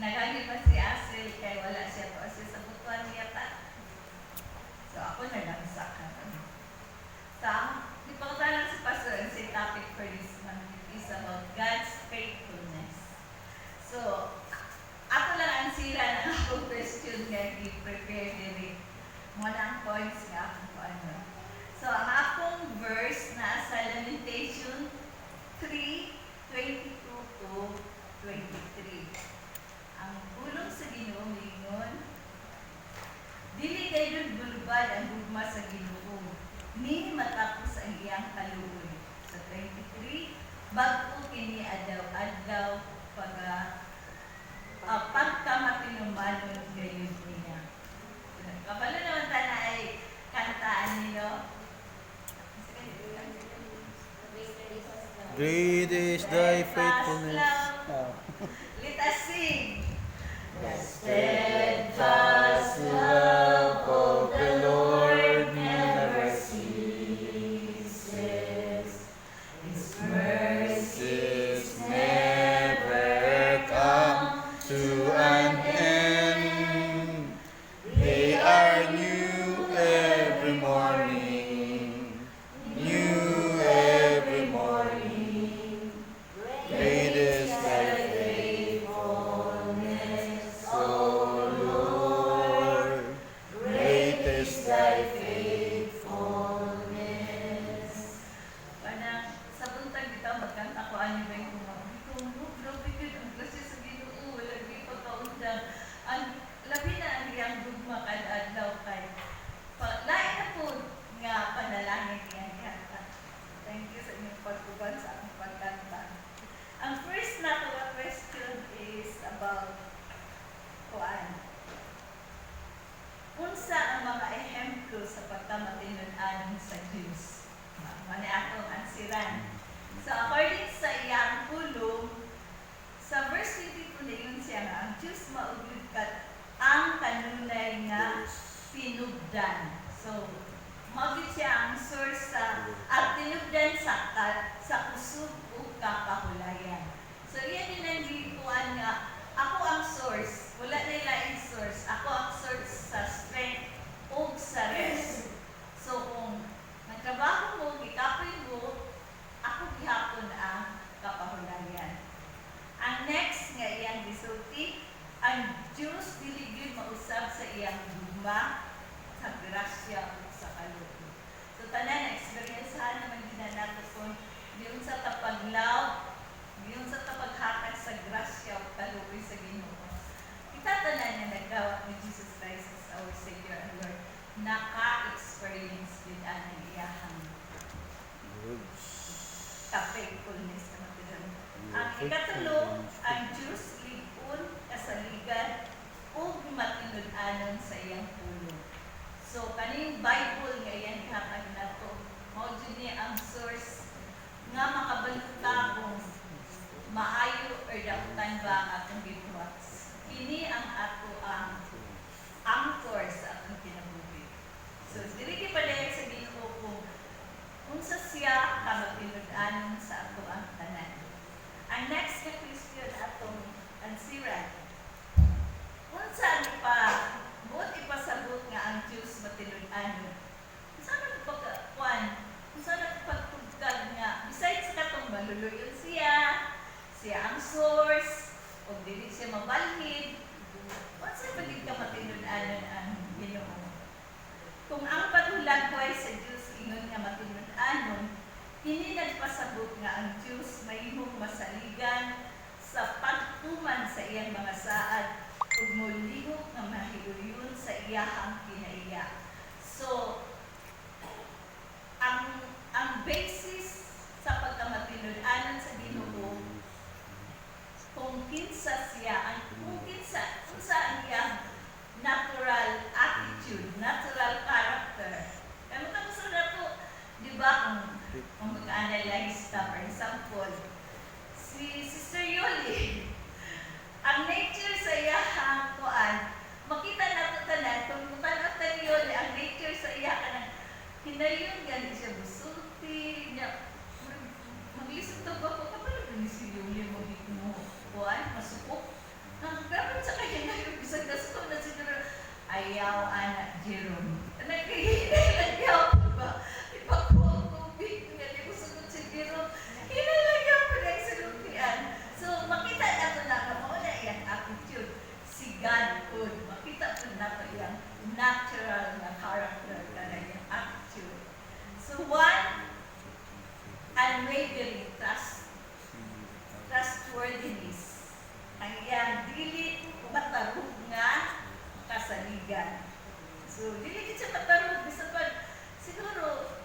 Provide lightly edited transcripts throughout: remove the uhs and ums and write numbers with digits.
Nagagi pa si Asel kay wala siya to kasi sa butuan niya ta. So ako na lang sa kanan. Di pa ko lang sa pastor ang say topic for this month is about God's faithfulness. So, ako lang ang sira ng akong question nga i-prepare diri. Muna ang points nga akong ano. So, ang akong verse na sa Lamentation 3:22 to 23. Ang bulong sa Ginoo mingon, dili dayon bulubad ang gugma sa Ginoo, ni matapos ang iyang kaluoy. Sa 23, bag-o kini adlaw-adlaw pagkamatinumanon gayon niya. Kapalo naman na ay kantaan ninyo. Great is thy faithfulness. Let us sing. The steadfast love of the Lord never ceases. His mercies never come to an end. They are new every morning, new every morning. Great is thy faithfulness, O Lord. Great is thy faithfulness. Parang sa buntag dito, magkanta ko ano ba yung kumang. Grabe yun, ang klase sa Ginoo, wala di pa kaundang. Ang labi na ang iyang dugma kadadlaw kay. Lain na po nga panalangin iyang kanta. Thank you sa inyong pagkuban sa akong pagkanta. Ang first na to question is about kuan. Unsa ang mga ehemplo sa pagkamatinud-anon sa Diyos? Mani atong ansiran. So according sa iyang pulong, sa verse 22 na yun siya nga, ang Diyos maugid kat ang kanunay nga tinubdan. So, maugid siya ang source sa at tinubdan sa kusog o kakahulayan. So, yan din ang gikuan nga, ako ang source, wala na ilaing source, ako ang source sa strength o sa rest. So, kung nagtrabaho mo, gikapoy mo, ako gihapon ang kapahulayan. Ang next nga iyang gisulti, ang Diyos dili gyud mausab sa iyang gugma, sa grasya ug sa kaluoy. So tanan na experiencehan naman gid nato kon diyon sa tapaglaw, diyon sa tapaghatag sa grasya ug kaluoy sa Ginoo. Kita tanan nga nagdawat ni Jesus Christ as our Savior and Lord, naka-experience gid ang iyahang ka-faithfulness na matinan. Ang ikatulo, ang Diyos ligon kasaligan ug matinud-anon sa iyang pulong. So kaning Bible nga iyang gihatag nato, mao jud ni ang source nga makabalita kung maayo or daotan ba ang atong gituwas. Kini ang ato ang anchor sa atong kinabuhi. So dili pa dahil sa Ginoo kung unsa siya ka matinud-anon sa ato ang tanan. Ang next na question atong ansiran. Unsa ni pa buot ipasabot nga ang Dios matinud-anon? Unsa man pagkuan? Unsa na pagtugkad nga besides katong maluluyon siya ang source o dili siya mabalhin. Unsa pa gid ka matinud-anon ang Ginoo? Kung ang patulagway sa Dios ingon nga matinud-anon, kini nagpasabot nga ang Diyos mahimong masaligan sa pagtuman sa iyang mga saad ug molihok nga mahiuyon sa iyahang kinaiya. So, ang basis sa pagkamatinud-anon sa Ginoo kung kinsa siya, unsa ang iyang natural attitude, natural character. Kaya mo na to, di ba, kung mag-analyze ka, for example, si Sister Yoli, ang nature sa iyahang kuan, makita nato tanan, kung mutanap ta ni Yoli, ang nature sa iya kanang hinayon gani siya busulti, niya, mag-listen to ba ko, kapag ni si Yoli mo kuan, masupok, Grabe sa kanya na bisag na ko na siguro ayaw anak Jerome. Nagkahinayaw ba? Ipakuha ko big nga di ko sunod si Jerome. Hinalagyan ko na isulutian. So makita na ito na kamo na iyang attitude. Si God good. Makita po na ito iyang natural na character na iyang attitude. So one, unwavering trustworthiness. Ang iyang dili matarug nga kasaligan. So, dili siya matarug. Bisan pag, siguro,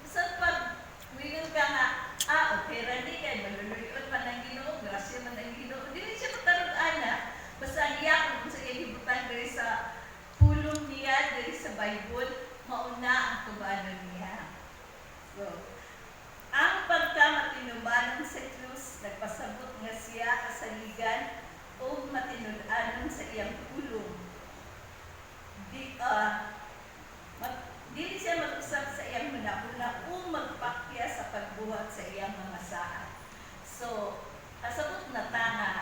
bisan pag, wingon ka nga, okay, rani kay maluluyon man ang Ginoo, grasya man ang Ginoo. Dili siya matarug, ana. Basta ang iya, kung sa iya hibutan diri sa pulong niya, diri sa Bible, mauna ang kubanon niya. So, ang pagkamatinumanon sa Diyos, nagpasabot nga siya kasaligan o matinud-anon sa iyang pulong. Dili siya mag-usap sa iyang hunahuna o magpakya sa pagbuhat sa iyang mga saan. So, kasabot na tanga,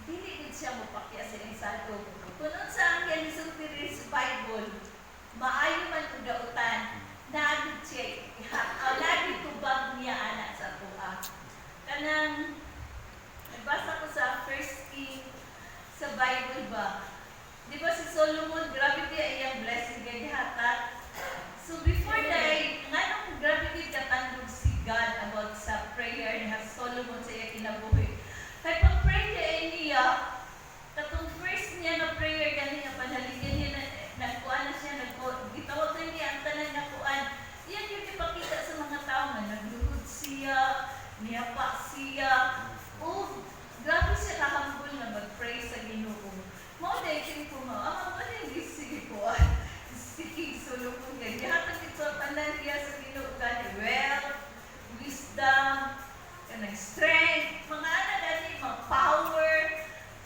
dili gid siya mopakya sa iyang sado. Kung sa ang yan isulti sa Bible, maayo man kung dautan, nagit siya, nagit tubag niya anak sa tuwa. Kanang, nagbasa ko sa First King sa Bible ba? Di ba si Solomon, grabe niya iyang blessing niya gihatag. So before that, nga nung grabe niya katandog si God about sa prayer ni Solomon sa iya kinabuhi. Kaya pag-pray niya, katong first niya na prayer ganyan, panhaligyan niya nagkuan na siya, gitawag na niya ang tanan na kuan. Iyan yung ipakita sa mga tao na nagluhod siya, niyapa siya. Oh, grabe siya kahambol na mag-pray sa Ginoo. Mao dahil ko ano yung sige kuan? Sige, Solomon ganyan. Hatag ito tanan niya sa Ginoo ganyan. Wealth, wisdom, strength, mga anak natin, mga power.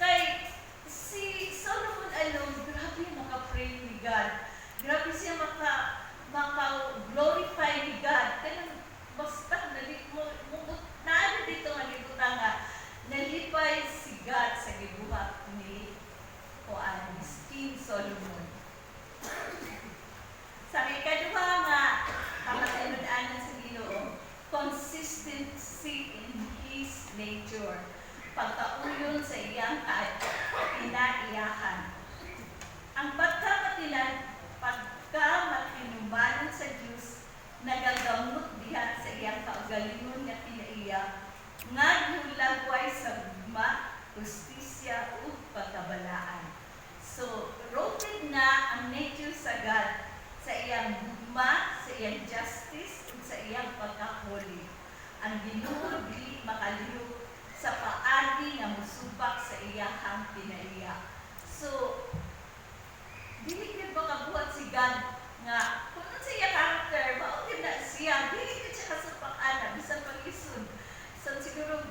Kay si Solomon alone, grabe maka-pray ni God. Grabe siya maka-glorify ni God. Kaya basta naano dito nga libutan nga, nalipay si God sa gibuhat ni King Solomon. Sa ikaduha nga, kamatinud-anan sa Ginoo, consistency in His nature. Pagkauyon sa iyang kinaiyakan. Ang pagkamatinumanon sa Diyos, nagagamot diha sa iyang kaugalingon nga kinaiya, nga hulagway sa gugma, justisya o pagkabalaan. So, rooted na ang nature sa God, sa iyang gugma, sa iyang justice, at sa iyang pagkahuli. Ang Ginoo dili makalihok sa paagi nga musubak sa iyahang kinaiya. So, dili gid makabuhat si God nga kung sa iya character, mao gid na siya, dili gid siya kasupak-ana bisan pag-isod. So siguro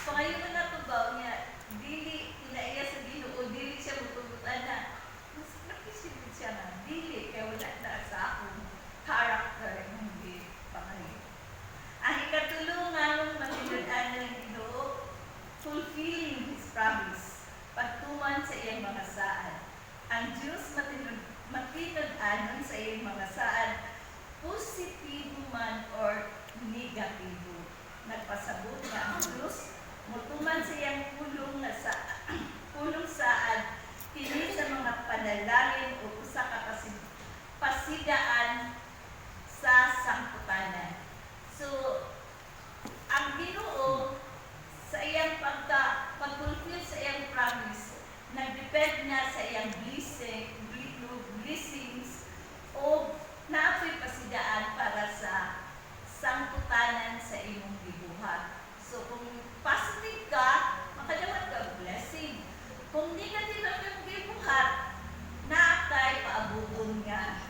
pangayon na to ba niya, dili kinaiya sa Ginoo, dili siya mutubutan na. Mas nakisipid siya na, dili kay wala na sa akong character hindi pangayon. Ang ikatulong nga matinud-anan ng Ginoo, fulfilling His promise, pagtuman sa iyang mga saan. Ang Diyos matinud-anon sa iyang mga saan, positibo man or negatibo. Nagpasabot nga ang Diyos, mutuman sa iyang pulong saan, kini sa mga panalangin o usa ka pasidaan sa sangputanan. So, ang Ginoo sa iyang pag-fulfill sa iyang promise, nagdepend na sa iyang blessings o naapoy pasidaan para sa sangputanan sa imong gibuhat. So, kung positive ka, makadawat ka blessing. Kung negative ang gibuhat, naatay paabubon nga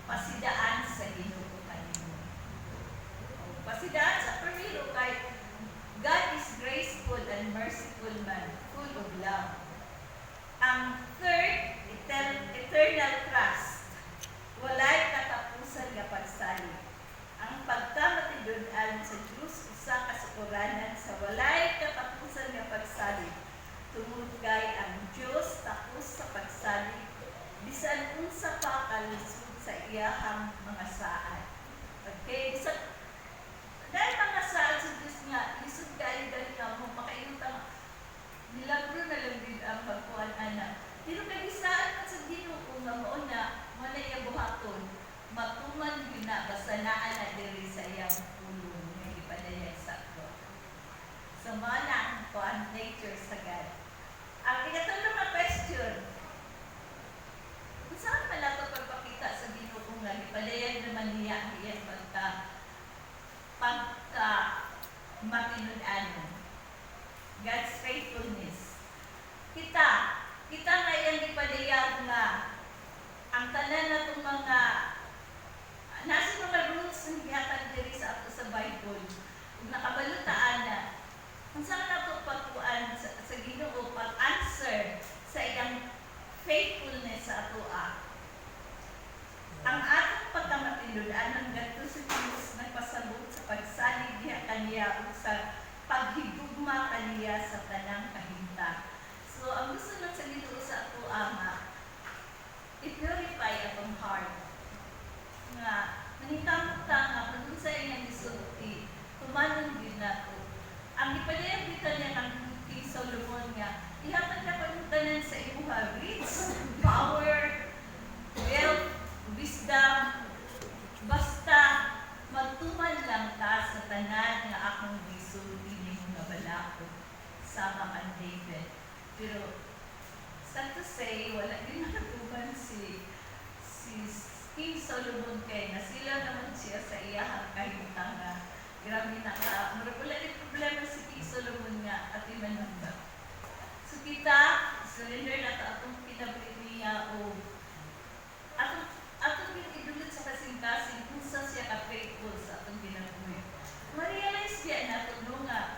pasidaan sa Ginoo kanimo. Dios usa ka sukuranan sa walay katapusan nga pagsalig. Tungod kay ang Dios tapos sa pagsalig bisan unsa pa kalisod sa iyahang mga saad. Okay, bisan dahil mga saad sa Diyos nga, lisod kayo dahil nga mo makainutang milagro na lang din ang pagkuhan anak. Pero kagisaan man sa Ginoo nga mao na wala iya buhaton, matuman yun na basta naa na diri sa iyang pulong nga ipadayag sa ako. So mao na ang kuan nature sa God. Ang ikatulong na question, kung saan pala ito pagpakita sa Ginoo nga ipadayag naman niya ang iyang pagka matinud-anon. God's faithfulness. Kita na yan ipadayag nga ang tanan na itong mga nasa mga rules na gihatag diri sa ato sa Bible. Kung nakabalutaan na, kung saan na ito pagkuan sa Ginoo, pag-answer sa iyang faithfulness sa ato ang atong pagkamatinud-anon gadto sa Diyos nagpasabot sa pagsalig diha kaniya ug sa paghigugma kaniya sa tanang kahimtang. So ang gusto lang sa Ginoo sa ato ama, i-purify atong heart. Nga maningkamot ta nga kung sa iyang gisulti, tumanon din nato. Ang ipadayag dito niya ng King Solomon nga, ihatag na pagmutanan sa imuha rich, power, wealth, wisdom, basta magtuman lang ta sa tanan nga akong gisulti ni mga balako sama kang David. Pero sad to say, wala din natuman si King Solomon kay nasila naman siya sa iyahang kahimtang nga grabe na ka. Wala din problema si King Solomon nga at imanamba. So kita, surrender na ito atong pinabili niya o atong idulot sa kasing-kasing kung saan siya ka-faithful sa atong ginabuhi. Ma-realize siya na ito no nga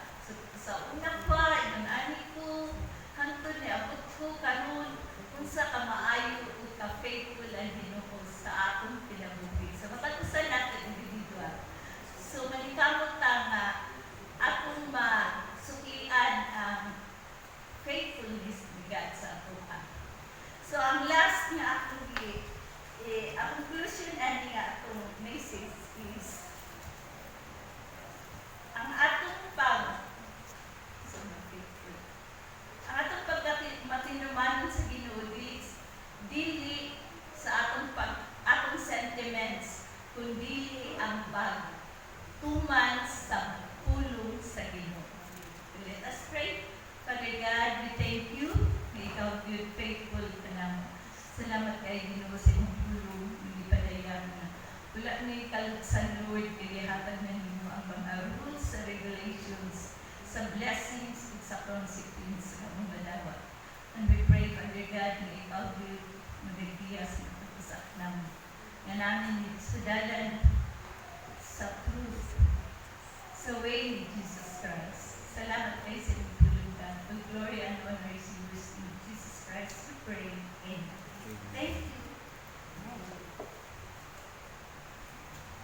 sa una pa, ibang ani ko, hantod ni abot ko, kanon, kung sa kamaayo o ka-faithful ang Ginoo sa atong pinabuhi. Sa matatusan natin individual. So manikamot ta nga atong masuklian ang faithfulness ni God sa ato. So ang last nga atong ang conclusion ani nga atong message is ang atong matinumanon sa Ginoo dili sa atong sentiments kundi ang pagtuman sa pulong sa Ginoo. Let us pray. Father God, we thank you. May ikaw good, faithful ka naman. Salamat kay Ginoo sa imong pulong, hindi padayag na. Wala ni kalutsan, Lord, kaya hatag na ninyo ang mga rules sa regulations, sa blessings, at sa consequence sa mga balawa. And we pray, Father God, na ikaw good, magagiyas na pagpasak namin. Nga namin sa dalan, sa truth, sa way ni Jesus Christ.